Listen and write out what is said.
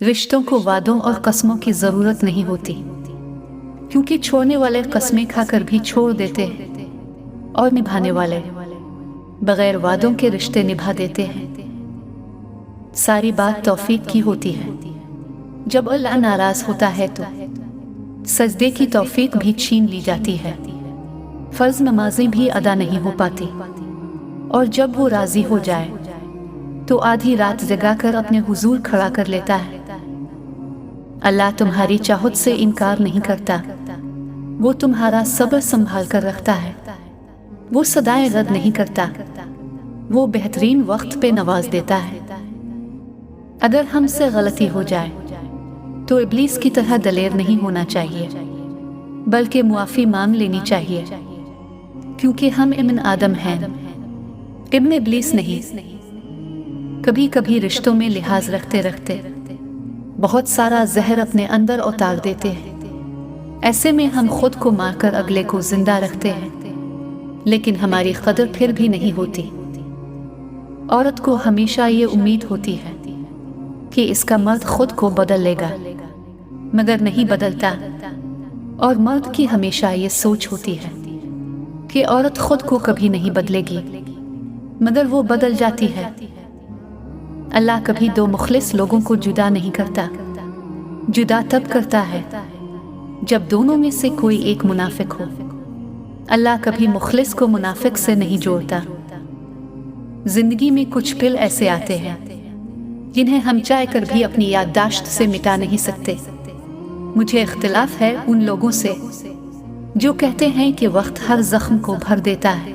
रिश्तों को वादों और कस्मों की जरूरत नहीं होती, क्योंकि छोड़ने वाले कस्में खाकर भी छोड़ देते हैं और निभाने वाले बगैर वादों के रिश्ते निभा देते हैं। सारी बात तौफीक की होती है। जब अल्लाह नाराज होता है तो सजदे की तौफीक भी छीन ली जाती है, फर्ज नमाजें भी अदा नहीं हो पाती, और जब वो राजी हो जाए तो आधी रात जगाकर अपने हुजूर खड़ा कर लेता है। अल्लाह तुम्हारी चाहत से इनकार नहीं करता, वो तुम्हारा सब्र संभाल कर रखता है। वो सदाएं रद्द नहीं करता, वो बेहतरीन वक्त पे नवाज देता है। अगर हमसे गलती हो जाए तो इब्लीस की तरह दलेर नहीं होना चाहिए, बल्कि मुआफ़ी मांग लेनी चाहिए, क्योंकि हम इब्न आदम हैं, इब्न इब्लीस नहीं। कभी कभी रिश्तों में लिहाज रखते रखते बहुत सारा जहर अपने अंदर उतार देते हैं। ऐसे में हम खुद को मारकर अगले को जिंदा रखते हैं, लेकिन हमारी कदर फिर भी नहीं होती। औरत को हमेशा ये उम्मीद होती है कि इसका मर्द खुद को बदल लेगा, मगर नहीं बदलता। और मर्द की हमेशा ये सोच होती है कि औरत खुद को कभी नहीं बदलेगी, मगर वो बदल जाती है। अल्लाह कभी दो मुखलिस लोगों को जुदा नहीं करता, जुदा तब करता है जब दोनों में से कोई एक मुनाफिक हो। अल्लाह कभी मुखलिस को मुनाफिक से नहीं जोड़ता। जिंदगी में कुछ पल ऐसे आते हैं जिन्हें हम चाह कर भी अपनी याददाश्त से मिटा नहीं सकते। मुझे इख्तिलाफ है उन लोगों से जो कहते हैं कि वक्त हर जख्म को भर देता है।